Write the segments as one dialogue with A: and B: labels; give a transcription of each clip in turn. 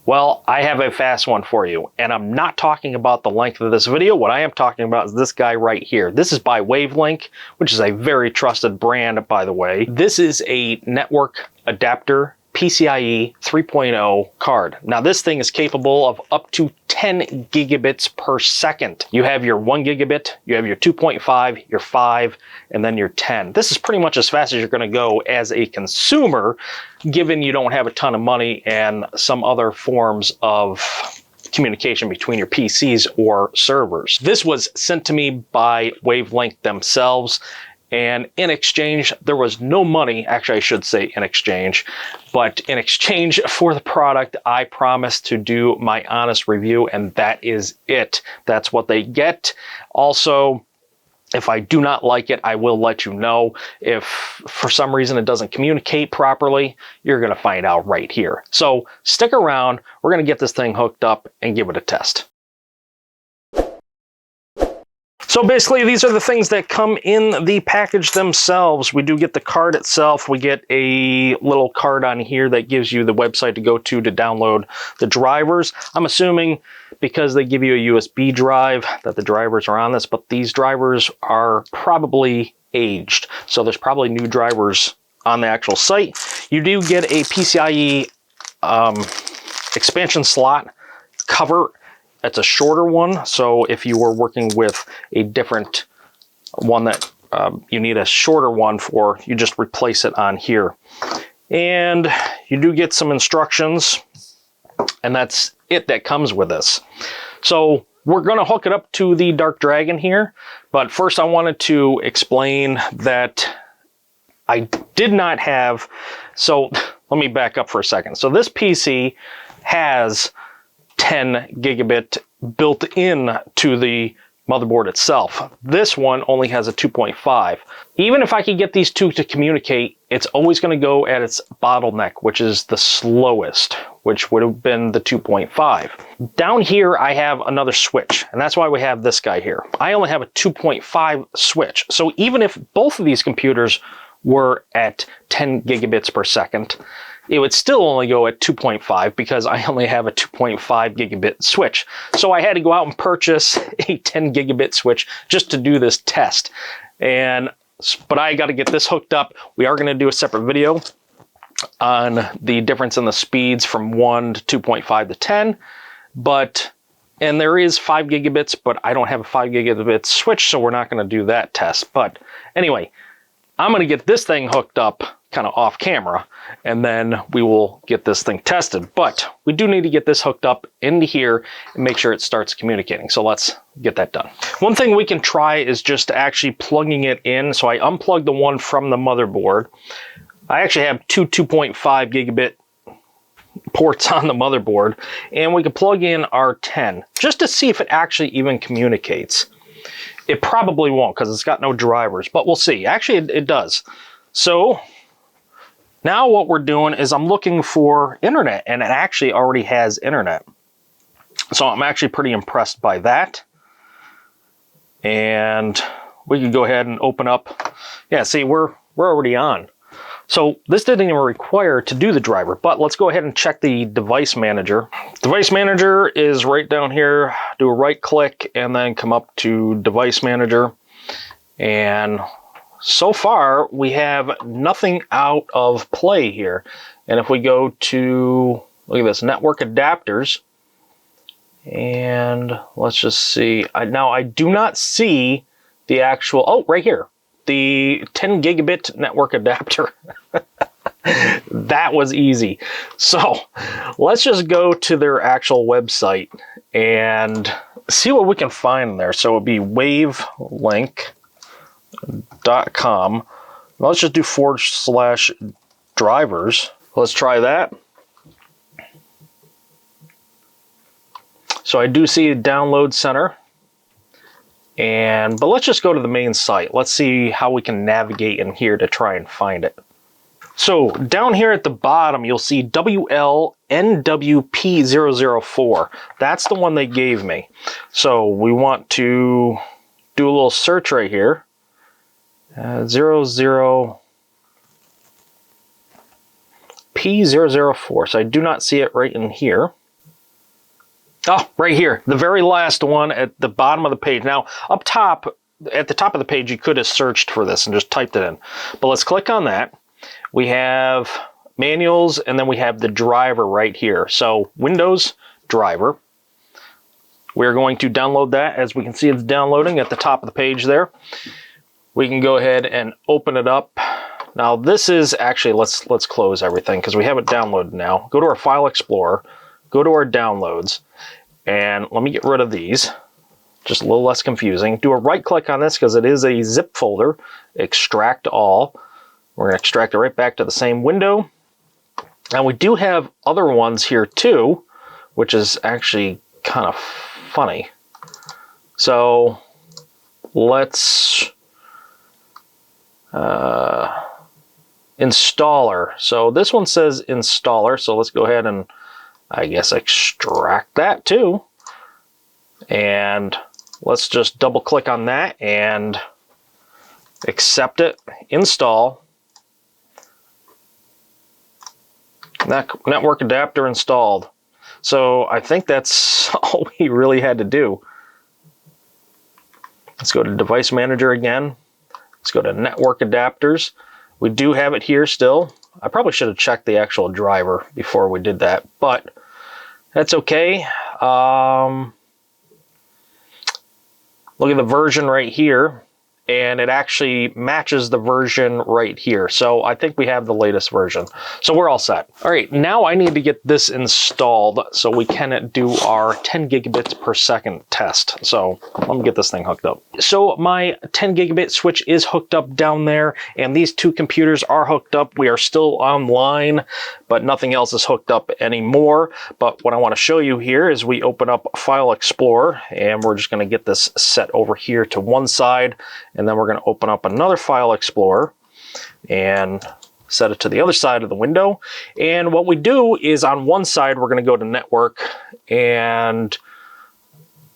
A: Well, I have a fast one for you, and I'm not talking about the length of this video. What I am talking about is this guy right here. This is by Wavlink, which is a very trusted brand, by the way. This is a network adapter PCIe 3.0 card. Now this thing is capable of up to 10 gigabits per second. You have your 1 gigabit, you have your 2.5, your 5, and then your 10. This is pretty much as fast as you're going to go as a consumer, given you don't have a ton of money and some other forms of communication between your PCs or servers. This was sent to me by Wavlink themselves. And in exchange, there was no money, actually I should say in exchange, but in exchange for the product, I promised to do my honest review, and that is it. That's what they get. Also, if I do not like it, I will let you know. If for some reason it doesn't communicate properly, you're gonna find out right here. So stick around, we're gonna get this thing hooked up and give it a test. So basically, these are the things that come in the package themselves. We do get the card itself. We get a little card on here that gives you the website to go to download the drivers. I'm assuming because they give you a USB drive that the drivers are on this, but these drivers are probably aged. So there's probably new drivers on the actual site. You do get a PCIe expansion slot cover. It's a shorter one, so if you were working with a different one that you need a shorter one for, you just replace it on here. And you do get some instructions, and that's it that comes with this. So we're going to hook it up to the Dark Dragon here, but first I wanted to explain that I did not have, so let me back up for a second. So this PC has 10 gigabit built in to the motherboard itself. This one only has a 2.5. Even if I could get these two to communicate, it's always going to go at its bottleneck, which is the slowest, which would have been the 2.5. Down here, I have another switch, and that's why we have this guy here. I only have a 2.5 switch. So even if both of these computers were at 10 gigabits per second, it would still only go at 2.5 because I only have a 2.5 gigabit switch. So I had to go out and purchase a 10 gigabit switch just to do this test. But I got to get this hooked up. We are going to do a separate video on the difference in the speeds from 1 to 2.5 to 10. And there is 5 gigabits, but I don't have a 5 gigabit switch, so we're not going to do that test. But anyway, I'm going to get this thing hooked up kind of off camera, and then we will get this thing tested. But we do need to get this hooked up into here and make sure it starts communicating. So let's get that done. One thing we can try is just actually plugging it in. So I unplugged the one from the motherboard. I actually have two 2.5 gigabit ports on the motherboard, and we can plug in our 10 just to see if it actually even communicates. It probably won't because it's got no drivers, but we'll see. Actually, it does. So now what we're doing is I'm looking for internet, and it actually already has internet. So I'm actually pretty impressed by that. And we can go ahead and open up. Yeah, see, we're already on. So this didn't even require to do the driver, but let's go ahead and check the device manager. Device manager is right down here. Do a right click and then come up to device manager. And so far, we have nothing out of play here. And if we go to, look at this, network adapters, and let's just see. Now, I do not see the actual, oh, right here, the 10 gigabit network adapter. That was easy. So let's just go to their actual website and see what we can find there. So it'd be Wavlink.com. Let's just do /drivers. Let's try that. So I do see a download center, but let's just go to the main site. Let's see how we can navigate in here to try and find it. So down here at the bottom, you'll see WLNWP004. That's the one they gave me. So we want to do a little search right here. 00P004. So I do not see it right in here. Oh, right here, the very last one at the bottom of the page. Now, up top, at the top of the page, you could have searched for this and just typed it in. But let's click on that. We have manuals, and then we have the driver right here. So Windows driver. We're going to download that. As we can see, it's downloading at the top of the page there. We can go ahead and open it up. Now this is actually, let's close everything because we have it downloaded now. Go to our File Explorer, go to our downloads, and let me get rid of these. Just a little less confusing. Do a right click on this because it is a zip folder. Extract all. We're going to extract it right back to the same window. And we do have other ones here too, which is actually kind of funny. So let's installer. So this one says installer. So let's go ahead and I guess extract that too. And let's just double click on that and accept it, install. Network adapter installed. So I think that's all we really had to do. Let's go to device manager again. Let's go to network adapters. We do have it here still. I probably should have checked the actual driver before we did that, but that's okay. Look at the version right here, and it actually matches the version right here. So I think we have the latest version. So we're all set. All right, now I need to get this installed so we can do our 10 gigabits per second test. So let me get this thing hooked up. So my 10 gigabit switch is hooked up down there, and these two computers are hooked up. We are still online, but nothing else is hooked up anymore. But what I want to show you here is we open up File Explorer, and we're just going to get this set over here to one side. And then we're going to open up another File Explorer and set it to the other side of the window. And what we do is on one side, we're going to go to network. And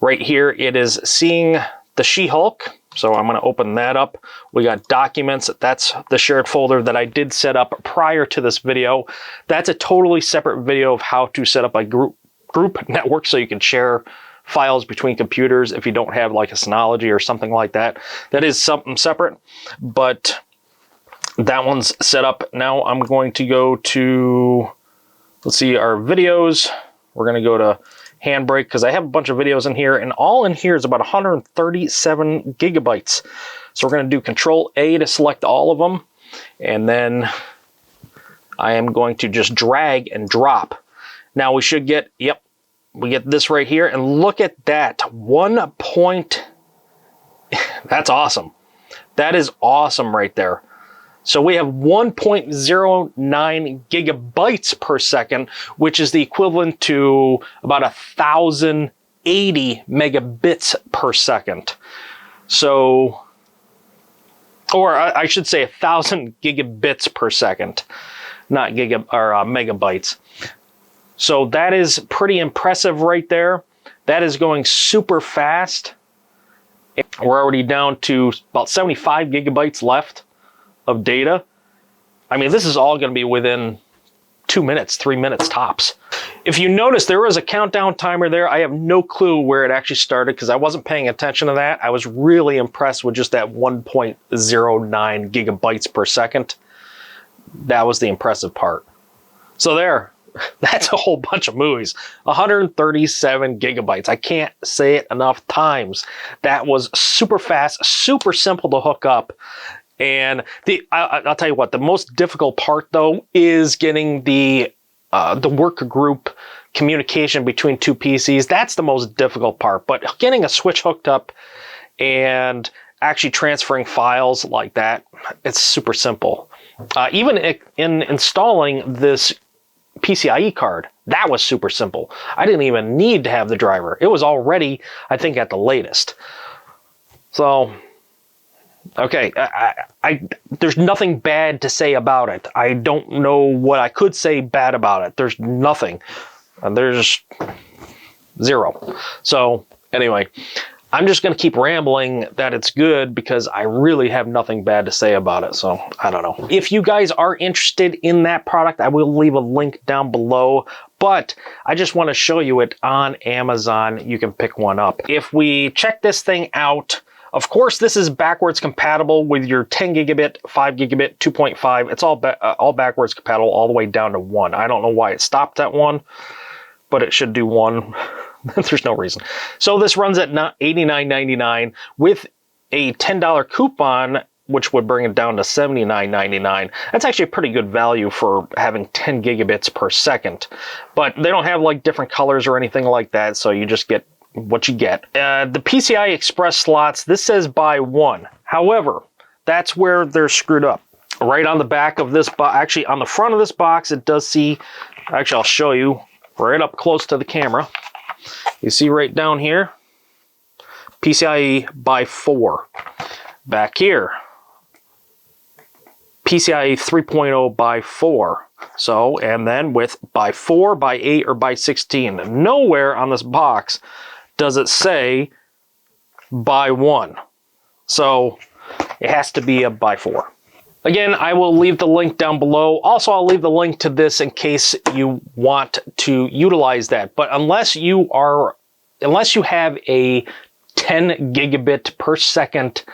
A: right here, it is seeing the She-Hulk. So I'm going to open that up. We got documents. That's the shared folder that I did set up prior to this video. That's a totally separate video of how to set up a group network so you can share files between computers if you don't have like a Synology or something like that. That is something separate, but that one's set up. Now I'm going to go to, let's see, our videos. We're going to go to Handbrake because I have a bunch of videos in here, and all in here is about 137 gigabytes. So we're going to do Control A to select all of them, and then I am going to just drag and drop. Now we should get, yep, we get this right here, and look at that, that's awesome. That is awesome right there. So we have 1.09 gigabytes per second, which is the equivalent to about 1,080 megabits per second. So, or I should say 1,000 gigabits per second, not megabytes. So that is pretty impressive right there. That is going super fast. We're already down to about 75 gigabytes left of data. I mean, this is all going to be within 2 minutes, 3 minutes tops. If you notice, there was a countdown timer there. I have no clue where it actually started because I wasn't paying attention to that. I was really impressed with just that 1.09 gigabytes per second. That was the impressive part. So there. That's a whole bunch of movies. 137 gigabytes. I can't say it enough times. That was super fast, super simple to hook up. And I'll tell you what, the most difficult part though is getting the work group communication between two PCs. That's the most difficult part. But getting a switch hooked up and actually transferring files like that, it's super simple. Even in installing this PCIe card, that was super simple. I didn't even need to have the driver. It was already, I think, at the latest. So, okay, there's nothing bad to say about it. I don't know what I could say bad about it. There's nothing. There's zero. So, anyway, I'm just going to keep rambling that it's good because I really have nothing bad to say about it. So I don't know. If you guys are interested in that product, I will leave a link down below. but I just want to show you it on Amazon. You can pick one up. If we check this thing out, of course, this is backwards compatible with your 10 gigabit, 5 gigabit, 2.5. It's all backwards compatible all the way down to 1. I don't know why it stopped at 1, but it should do 1. There's no reason. So this runs at $89.99 with a $10 coupon, which would bring it down to $79.99. That's actually a pretty good value for having 10 gigabits per second. But they don't have like different colors or anything like that, so you just get what you get. The PCI Express slots, this says buy one. However, that's where they're screwed up. Right on the back of this box, actually on the front of this box, it does see, actually I'll show you right up close to the camera. You see right down here, PCIe by 4. Back here, PCIe 3.0 by 4. So, and then with by 4, by 8, or by 16. Nowhere on this box does it say by 1. So it has to be a by 4. Again, I will leave the link down below. Also, I'll leave the link to this in case you want to utilize that. But unless you have a 10 gigabit per second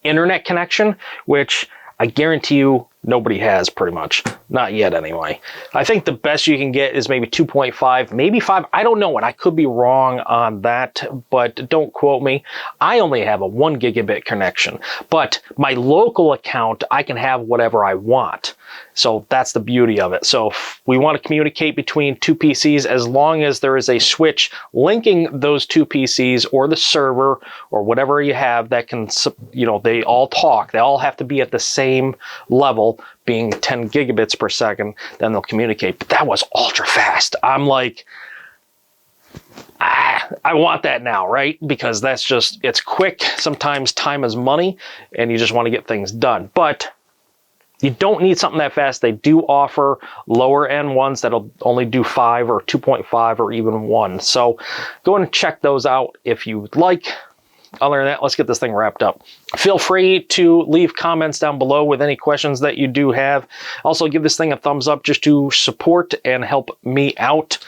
A: internet connection, which I guarantee you nobody has, pretty much. Not yet, anyway. I think the best you can get is maybe 2.5, maybe 5. I don't know, and I could be wrong on that, but don't quote me. I only have a 1 gigabit connection, but my local account, I can have whatever I want. So that's the beauty of it. So if we want to communicate between two PCs, as long as there is a switch linking those two PCs or the server or whatever you have that can, you know, they all talk, they all have to be at the same level, being 10 gigabits per second, then they'll communicate. But that was ultra fast. I'm like, I want that now, right? Because that's just, it's quick. Sometimes time is money and you just want to get things done. But you don't need something that fast. They do offer lower end ones that'll only do 5 or 2.5 or even 1. So go and check those out if you would like. Other than that, let's get this thing wrapped up. Feel free to leave comments down below with any questions that you do have. Also, give this thing a thumbs up just to support and help me out.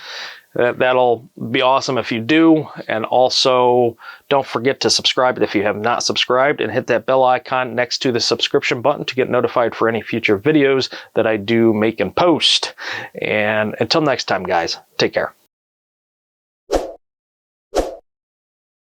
A: That'll be awesome if you do. And also, don't forget to subscribe if you have not subscribed, and hit that bell icon next to the subscription button to get notified for any future videos that I do make and post. And until next time, guys, take care.